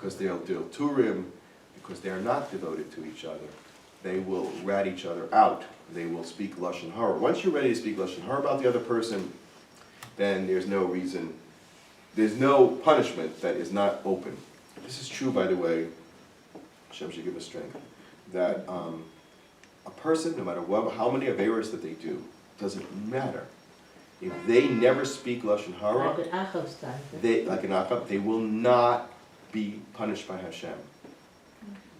because they'll do Turim, because they are not devoted to each other. They will rat each other out. They will speak Lashon Hara. Once you're ready to speak Lashon Hara about the other person, then there's no reason, there's no punishment that is not open. This is true, by the way, Hashem should give us strength, that a person, no matter what, how many Averos that they do, doesn't matter. If they never speak Lashon Hara, Like an Yaacov style. like an Yaacov, they will not be punished by Hashem.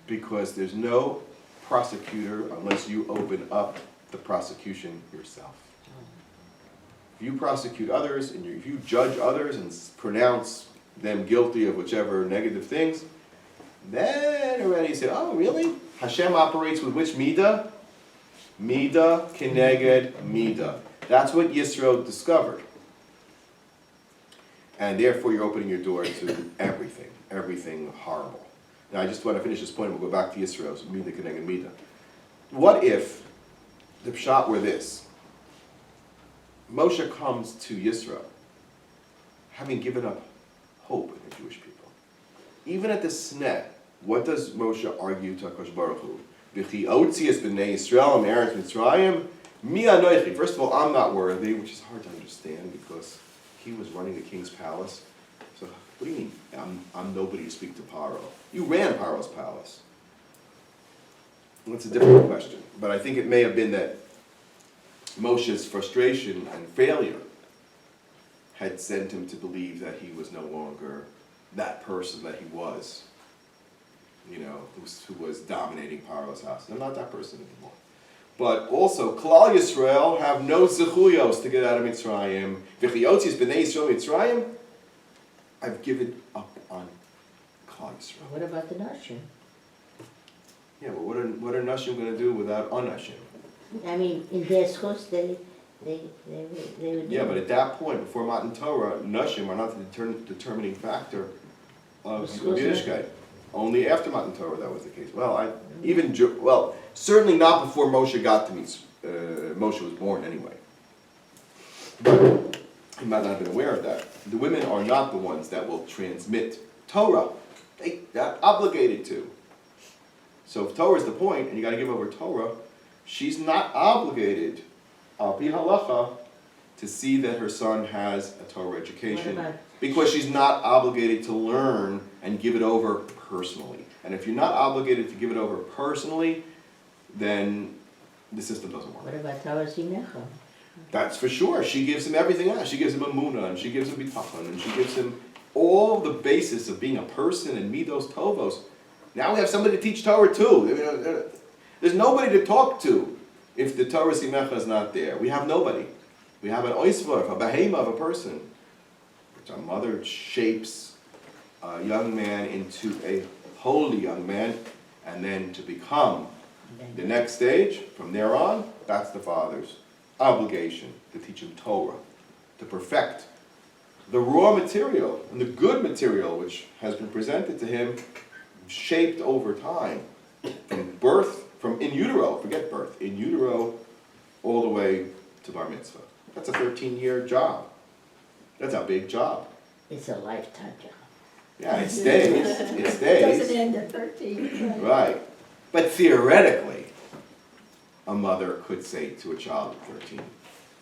Because there's no prosecutor unless you open up the prosecution yourself. If you prosecute others, and if you judge others and pronounce them guilty of whichever negative things, then already you say, oh, really? Hashem operates with which midah? Midah keneged midah. That's what Yisro discovered. And therefore you're opening your door to everything horrible. Now I just want to finish this point, we'll go back to Yisro's midah keneged midah. What if the pshat were this? Moshe comes to Yisro, having given up hope in the Jewish people. Even at the sneh, what does Moshe argue to HaKadosh Baruch Hu? V'chi otzias b'nei Yisrael me'eretz Mitzrayim, mi anochi. First of all, I'm not worthy, which is hard to understand because he was running the king's palace. So what do you mean, I'm nobody to speak to Paro? You ran Paro's palace. That's a different question. But I think it may have been that Moshe's frustration and failure had sent him to believe that he was no longer that person that he was, who was dominating Paro's house. I'm not that person anymore. But also, Klal Yisrael have no zechuyos to get out of Mitzrayim. V'chiyotzias b'nei Yisrael Mitzrayim, I've given up on Klal Yisrael. What about the Nashim? Yeah, but what are Nashim going to do without Anashim? I mean, in their schools, they would do. Yeah, but at that point, before Matan Torah, Nashim are not the determining factor of Yiddishkeit. Only after Matan Torah that was the case. Certainly not before Moshe got to meet. Moshe was born anyway. But he might not have been aware of that. The women are not the ones that will transmit Torah. They're obligated to. So if Torah is the point, and you got to give over Torah, she's not obligated, al pi halacha, to see that her son has a Torah education, because she's not obligated to learn and give it over personally. And if you're not obligated to give it over personally, then the system doesn't work. What about Torah Sinecha? That's for sure. She gives him everything else. She gives him emunah, and she gives him bitachon, and she gives him all the basis of being a person and midos tovos. Now we have somebody to teach Torah too. There's nobody to talk to if the Torah Simecha is not there. We have nobody. We have an oisvar, a behema of a person. Which a mother shapes a young man into a holy young man, and then to become the next stage, from there on, that's the father's obligation, to teach him Torah, to perfect the raw material and the good material which has been presented to him, shaped over time, from birth, from in utero, forget birth, in utero, all the way to bar mitzvah. That's a 13-year job. That's a big job. It's a lifetime job. Yeah, it stays. It stays. It doesn't end at 13. Right. But theoretically, a mother could say to a child at 13,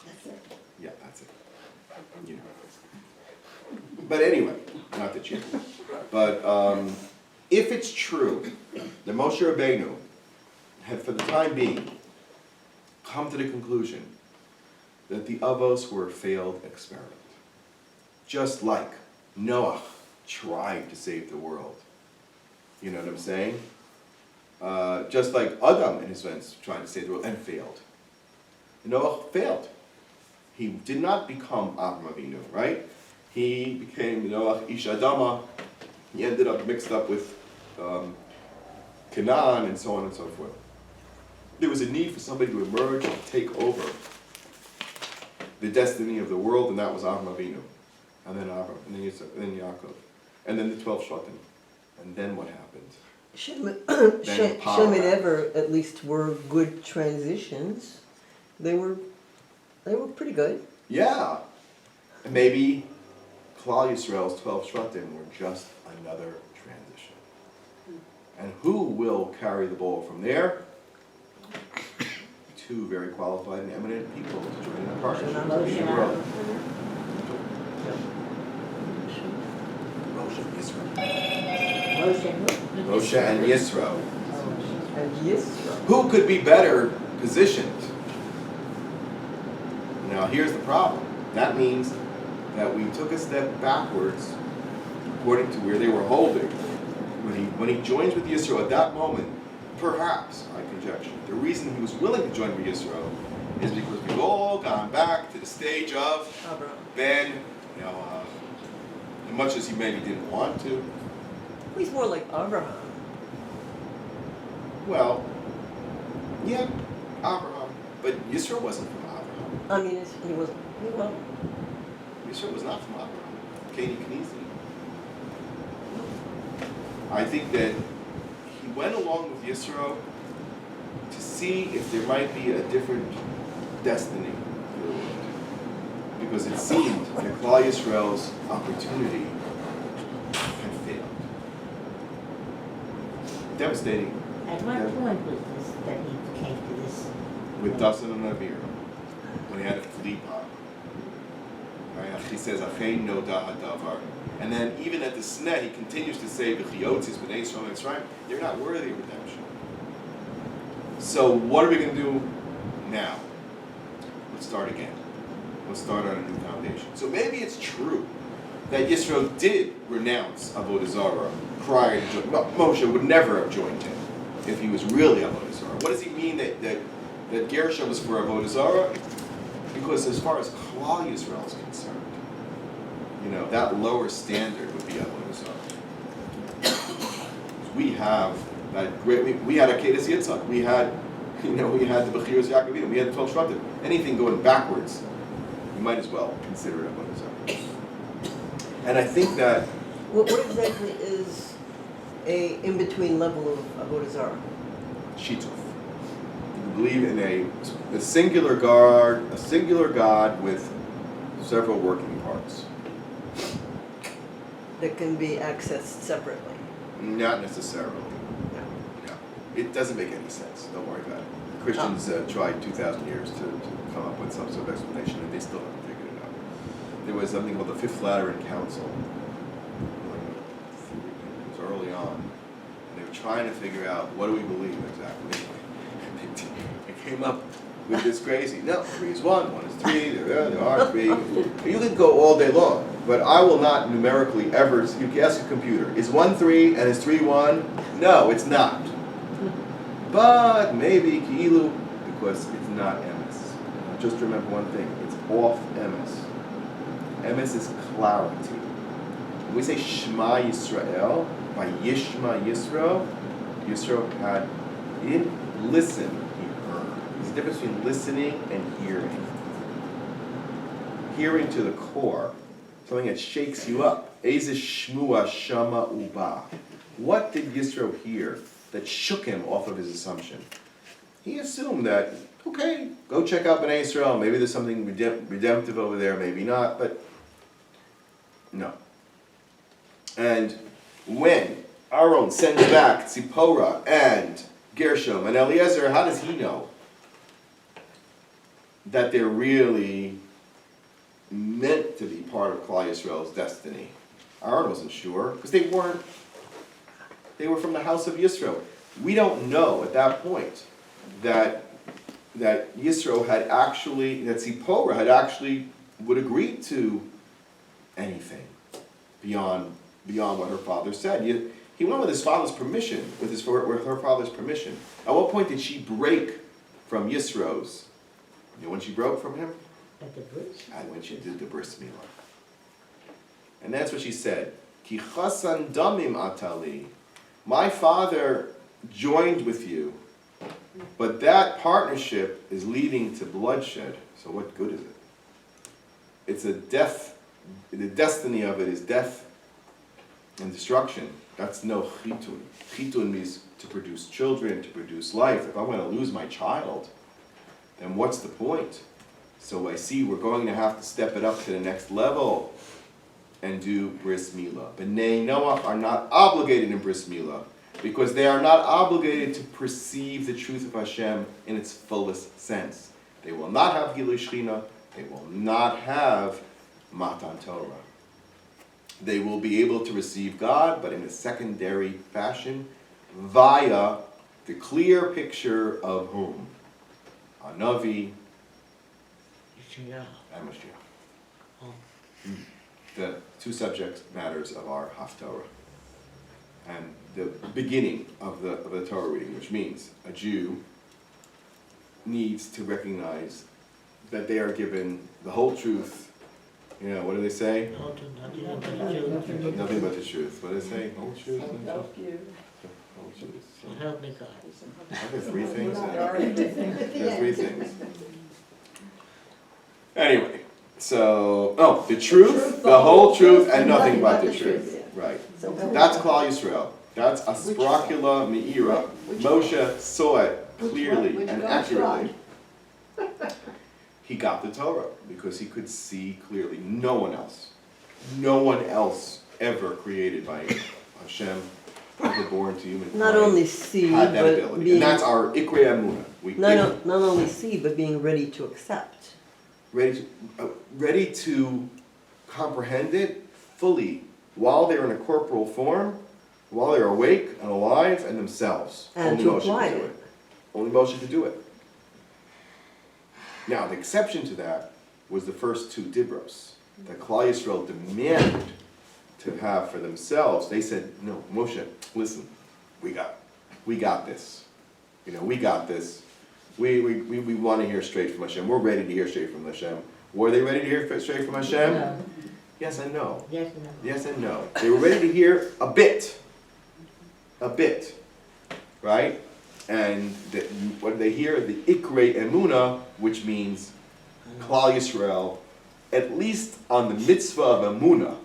That's it. yeah, that's it. But anyway, not that you. But if it's true that Moshe Rabbeinu had, for the time being, come to the conclusion that the Avos were a failed experiment, just like Noah tried to save the world. You know what I'm saying? Just like Adam in his sense tried to save the world and failed. Noah failed. He did not become Avram Avinu, right? He became Noah Ish Adama. He ended up mixed up with Canaan and so on and so forth. There was a need for somebody to emerge and take over the destiny of the world, and that was Avram Avinu. And then Avram, and then Yisro, and then Yaacov. And then the 12 Shvatim. And then what happened? Shem and Ever at least were good transitions. They were pretty good. Yeah. And maybe Klal Yisrael's 12 Shvatim were just another transition. And who will carry the ball from there? Two very qualified and eminent people to join in the partnership. Moshe and Yisro. Moshe and who? Moshe and Yisro. And Yisro. Who could be better positioned? Now here's the problem. That means that we took a step backwards according to where they were holding. When he joins with Yisro at that moment, perhaps, I conjecture, the reason he was willing to join with Yisro is because we've all gone back to the stage of Abraham. Ben, as much as he maybe didn't want to. He's more like Abraham. Well, yeah, Abraham. But Yisro wasn't from Abraham. I mean, he wasn't. Well, Yisro was not from Abraham. Katie Knizi. I think that he went along with Yisro to see if there might be a different destiny for the world. Because it seemed that Klal Yisrael's opportunity had failed. Devastating. At what point was this, that he came to this? With Dasan and Avir, when he had to flee Pop. Right? He says, Achein no da'adavar. And then even at the Sneh, he continues to say, V'chiotzis b'nei Yisrael Mitzrayim, they're not worthy of redemption. So what are we going to do now? Let's start again. Let's start on a new foundation. So maybe it's true that Yisro did renounce Avodah Zarah prior to joining. Moshe would never have joined him if he was really Avodah Zarah. What does he mean that Gershom was for Avodah Zarah? Because as far as Klal Yisrael is concerned, that lower standard would be Avodah Zarah. We have that great. We had Akedas Yitzhak. We had the Bechiros Yaakov. We had the 12 Shvatim. Anything going backwards, you might as well consider it Avodah Zarah. And I think that what exactly is a in-between level of Avodah Zarah? Shituf. You believe in a singular God with several working parts. That can be accessed separately. Not necessarily. No. It doesn't make any sense. Don't worry about it. Christians tried 2,000 years to come up with some sort of explanation, and they still haven't figured it out. There was something called the Fifth Lateran Council. It was early on. And they were trying to figure out, what do we believe exactly? They came up with this crazy, no, 3 is 1, 1 is 3, there are 3. You can go all day long, but I will not numerically ever, you can ask a computer, is 1 3 and is 3 1? No, it's not. But maybe Ki'ilu, because it's not emes. Just remember one thing, it's off emes. Emes is clarity. When we say Shema Yisrael, by Yishma Yisro, Yisro had, he didn't listen, he heard. There's a difference between listening and hearing. Hearing to the core, something that shakes you up. Eze Shmua Shama Uba. What did Yisro hear that shook him off of his assumption? He assumed that, okay, go check out Bnei Yisrael, maybe there's something redemptive over there, maybe not, but no. And when Aaron sends back Tzipporah and Gershom and Eliezer, how does he know that they're really meant to be part of Klal Yisrael's destiny? Aaron wasn't sure, because they were from the house of Yisro. We don't know at that point that Yisro had actually, that Tzipporah had actually would agree to anything beyond what her father said. He went with his father's permission, with her father's permission. At what point did she break from Yisro's? You know when she broke from him? At the bridge? And when she did the bris milah. And that's what she said. Ki chasan damim atali. My father joined with you, but that partnership is leading to bloodshed. So what good is it? It's a death. The destiny of it is death and destruction. That's no chitun. Chitun means to produce children, to produce life. If I'm going to lose my child, then what's the point? So I see we're going to have to step it up to the next level. and do bris milah. B'nai Noach are not obligated in bris milah because they are not obligated to perceive the truth of Hashem in its fullest sense. They will not have Gilui Shechina. They will not have Matan Torah. They will be able to receive God, but in a secondary fashion, via the clear picture of whom? Hanavi and Mashiach. The two subject matters of our Haftorah. And the beginning of the Torah reading, which means a Jew needs to recognize that they are given the whole truth. You know, what do they say? Nothing but the truth. What do they say? Whole truth. Whole truth. So, Help me God. are there three things? There are three things. Anyway, so, the truth, the whole truth, and nothing but the truth. Right. That's Klal Yisrael. That's Aspracula Me'ira. Moshe saw it clearly and accurately. He got the Torah because he could see clearly. No one else ever created by Hashem, ever born to humankind, Not only see, had that but ability. being, And that's our Ikrei Emunah. not only see, but being ready to accept. Ready to comprehend it fully while they're in a corporal form, while they're awake and alive and themselves. And Only to Moshe apply could do it. it. Only Moshe could do it. Now, the exception to that was the first two Dibros that Klal Yisrael demanded to have for themselves. They said, no, Moshe, listen, we got this. We got this. We want to hear straight from Hashem. We're ready to hear straight from Hashem. Were they ready to hear straight from Hashem? No. Yes and no. Yes and no. Yes and no. They were ready to hear a bit, right? And what did they hear? The Ikrei Emunah, which means Klal Yisrael, at least on the mitzvah of Emunah,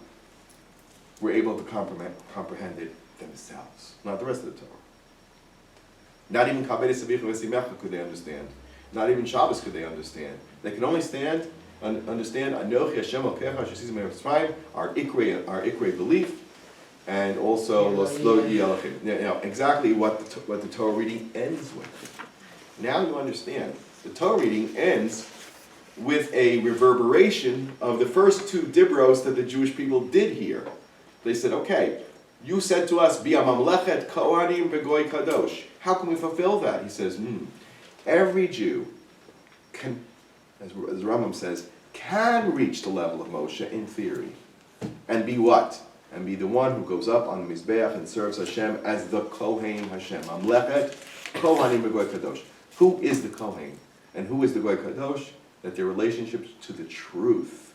were able to comprehend it themselves, not the rest of the Torah. Not even Kabbalah Sabicha V'Simecha could they understand. Not even Shabbos could they understand. They can only understand Anochi Hashem Elokecha Shesizim Mitzrayim, our Ikrei belief, and also Lo Yelachim. Exactly what the Torah reading ends with. Now you understand. The Torah reading ends with a reverberation of the first two dibros that the Jewish people did hear. They said, okay, you said to us, Bia Mamlechet Kohanim Begoy Kadosh. How can we fulfill that? He says, every Jew can, as Rambam says, can reach the level of Moshe in theory. And be what? And be the one who goes up on the Mizbeach and serves Hashem as the Kohen Hashem. Mamlechet Kohanim Begoy Kadosh. Who is the Kohen? And who is the Goy Kadosh? That their relationship to the truth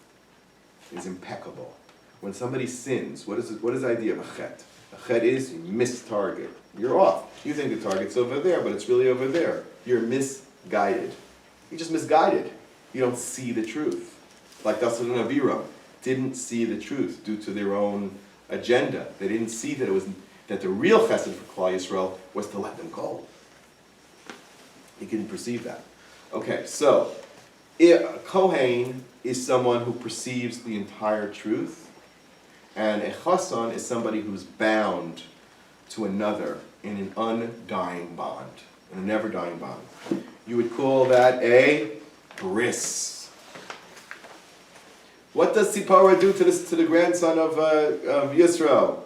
is impeccable. When somebody sins, what is the idea of a chet? A chet is you miss target. You're off. You think the target's over there, but it's really over there. You're misguided. You're just misguided. You don't see the truth. Like Dasan and Aviram didn't see the truth due to their own agenda. They didn't see that the real chesed for Klal Yisrael was to let them go. He couldn't perceive that. Okay, so a Kohen is someone who perceives the entire truth. And a chassan is somebody who's bound to another in an undying bond, in a never-dying bond. You would call that a bris. What does Tzipora do to the grandson of Yisro?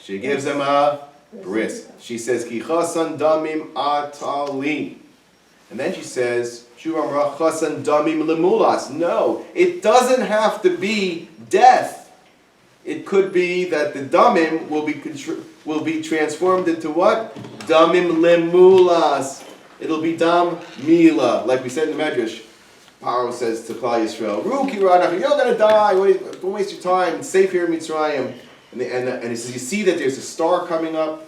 She gives him a bris. She says, Ki chassan damim atali. And then she says, Shuv amra chassan damim lemulas. No, it doesn't have to be death. It could be that the damim will be transformed into what? Damim lemulas. It'll be dam mila, like we said in the Medrash. Paro says to Klal Yisrael, "Ruki Ranach, you're gonna die. Don't waste your time. It's safe here in Mitzrayim." And he says, "You see that there's a star coming up.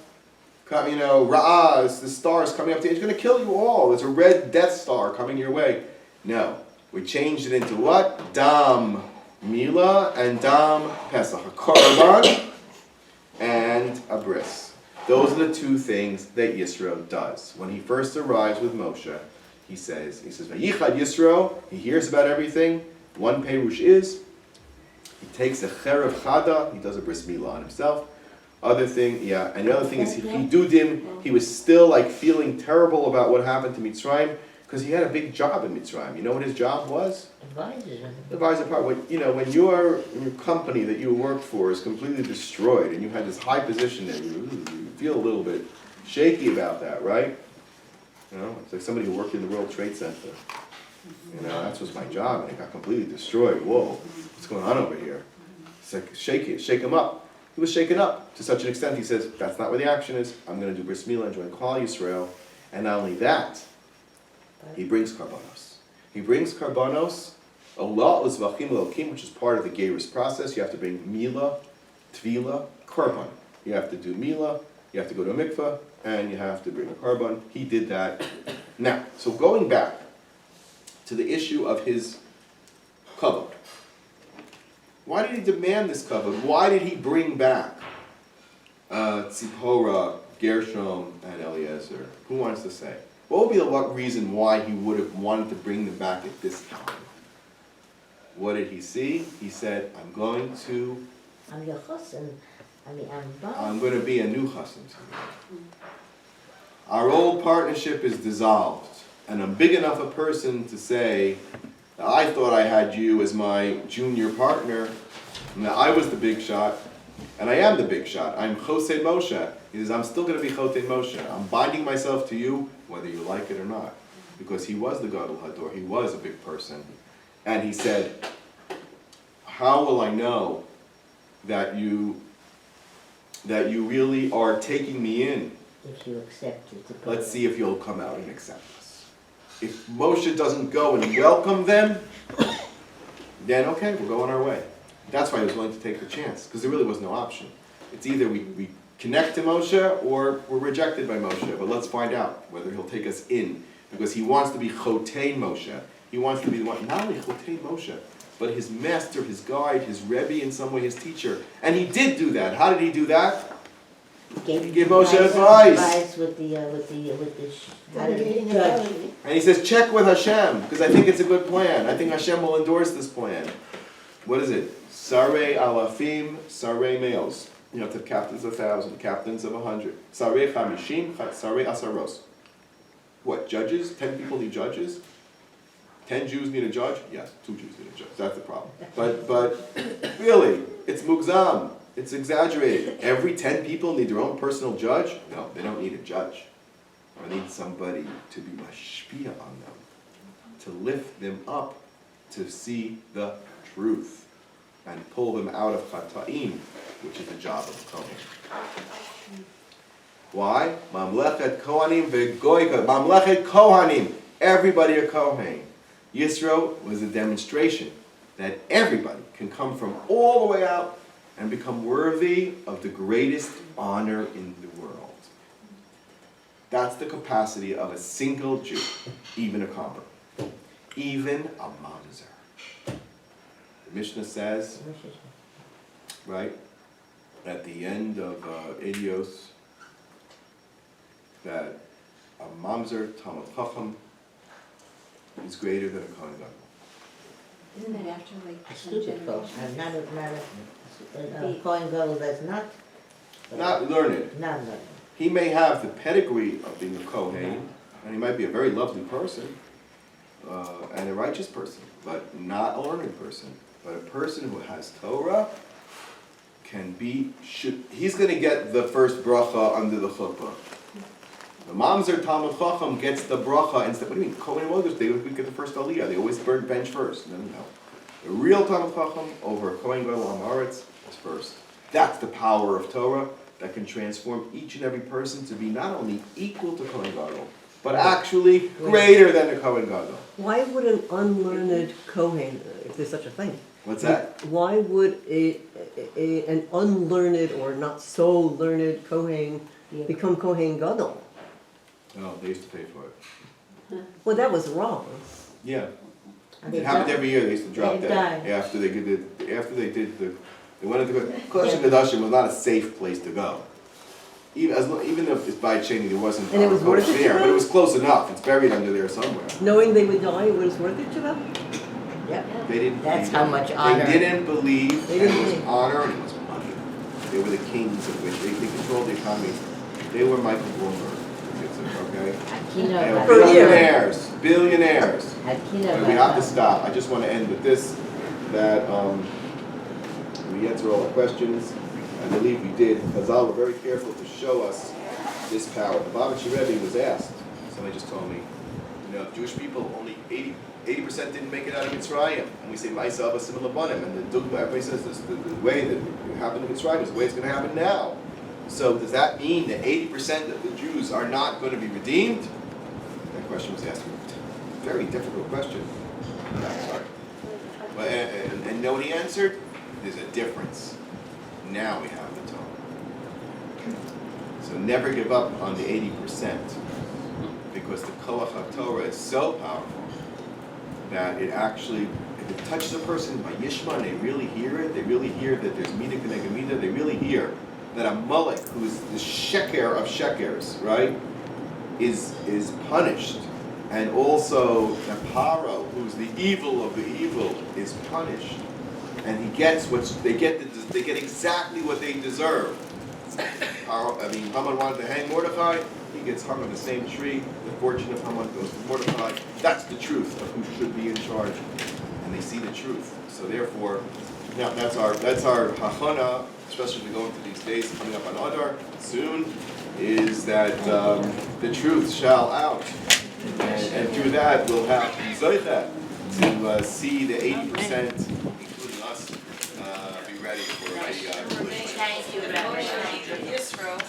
Ra'az, the star is coming up to you. It's going to kill you all. There's a red Death Star coming your way." No, we changed it into what? Dam Mila and Dam Pesach, a korban and a bris. Those are the two things that Yisro does. When he first arrives with Moshe, he says, Vayichad Yisro, he hears about everything. One perush is, He takes a cherev chada, he does a bris milah on himself. Other thing, yeah, and the other thing is he dudim, he was still like feeling terrible about what happened to Mitzrayim, because he had a big job in Mitzrayim. You know what his job was? Advisor part. When your company that you worked for is completely destroyed and you had this high position there, you feel a little bit shaky about that, right? You know, it's like somebody who worked in the World Trade Center. You know, that was my job and it got completely destroyed. Whoa, what's going on over here? It's like shake him up. He was shaken up to such an extent he says, that's not where the action is. I'm going to do bris milah and join Klal Yisrael. And not only that, he brings karbanos. He brings karbanos, Allah uzvachim elokim, which is part of the Geirus process. You have to bring milah, tvila, karban. You have to do milah, you have to go to a mikveh, and you have to bring a karban. He did that. Now, so going back to the issue of his kavod. Why did he demand this kavod? Why did he bring back Tzipora, Gershom, and Eliezer? Who wants to say? What would be the reason why he would have wanted to bring them back at this time? What did he see? He said, I'm going to be a new chassan to you. Our old partnership is dissolved, and I'm big enough a person to say, I thought I had you as my junior partner, and that I was the big shot, and I am the big shot. I'm Chosei Moshe. He says, I'm still going to be Chosei Moshe. I'm binding myself to you, whether you like it or not. Because he was the Gadol Hador. He was a big person. And he said, how will I know that you really are taking me in? If you accept it. Let's see if you'll come out and accept us. If Moshe doesn't go and welcome them, then okay, we'll go on our way. That's why he was willing to take the chance, because there really was no option. It's either we connect to Moshe or we're rejected by Moshe, but let's find out whether he'll take us in, because he wants to be Chotein Moshe. He wants to be the one, not only Chotein Moshe, but his master, his guide, his Rebbe, in some way his teacher. And he did do that. How did he do that? He gave Moshe advice. With the judge. And he says, check with Hashem, because I think it's a good plan. I think Hashem will endorse this plan. What is it? Sarei alafim, sarei meos. You have to have captains of 1,000, captains of 100. Sarei chamishim, sarei asaros. What, judges? 10 people need judges? 10 Jews need a judge? Yes, 2 Jews need a judge. That's the problem. But really, it's mugzam. It's exaggerated. Every 10 people need their own personal judge? No, they don't need a judge. They need somebody to be mashpia on them, to lift them up, to see the truth, and pull them out of chata'im, which is the job of the Kohen. Why? Mamlechet Kohanim ve'goyka. Mamlechet Kohanim. Everybody a Kohen. Yisro was a demonstration that everybody can come from all the way out and become worthy of the greatest honor in the world. That's the capacity of a single Jew, even a convert, even a mamzer. The Mishnah says, right, at the end of Edios, that a mamzer, Talmud Chacham, is greater than a Kohen Gadol. Isn't that after like a 10 stupid folks. generations? Not a Kohen Gadol that's not. Not learned. Not learned. He may have the pedigree of being a Kohen, and he might be a very lovely person, and a righteous person, but not a learned person. But a person who has Torah he's going to get the first bracha under the chuppah. The mamzer Talmud Chacham gets the bracha instead. What do you mean? Kohen Mothers, they would get the first aliyah. They always burn bench first. No. The real Talmud Chacham over Kohen Gadol Hamaretz is first. That's the power of Torah that can transform each and every person to be not only equal to Kohen Gadol, but actually greater than the Kohen Gadol. Why would an unlearned Kohen, if there's such a thing? What's that? Why would an unlearned or not so learned Kohen become Kohen Gadol? Oh, they used to pay for it. Well, that was wrong. Yeah. They It happened die. every year. They used to drop They dead die. after they did the. They wanted to go. Kodesh Kodashim was not a safe place to go. Even if it's by Cheney, there wasn't. And it was worth it to there, them? but it was close enough. It's buried under there somewhere. Knowing they would die, it was worth it to them? Yeah. They didn't. That's believe how it. much honor. They didn't believe, They and didn't it was believe. honor and it was money. They were the kings of which they controlled the economy. They were Michael Bloomberg, okay? Kino, They were Per year. billionaires. Kino, We have to stop. I just want to end with this, that we answer all the questions. I believe we did. Chazal were very careful to show us this power. The Babich Rebbe was asked, somebody just told me, Jewish people, only 80% didn't make it out of Mitzrayim. And we say, Ma'aseh Abasim Labanim. And the Dugma, everybody says this, the way that it happened in Mitzrayim is the way it's going to happen now. So does that mean that 80% of the Jews are not going to be redeemed? That question was asked. Very difficult question. Sorry. But, and know what he answered? There's a difference. Now we have the Torah. So never give up on the 80%, because the Koach HaTorah is so powerful that it actually, if it touches a person by Yishma and they really hear it, they really hear that there's Midah K'neged Midah, they really hear that Amalek, who is the sheker of shekers, right, is punished. And also that Paro, who's the evil of the evil, is punished. And he gets they get exactly what they deserve. Haman wanted to hang Mordecai, he gets hung on the same tree. The fortune of Haman goes to Mordecai. That's the truth of who should be in charge. And they see the truth. So therefore, now that's our hachana, especially as we go into these days coming up on Adar soon, is that the truth shall out. And through that we'll have Zoychet to see the 80%, including us, be ready for a Thank you, Rabbi. Yisro.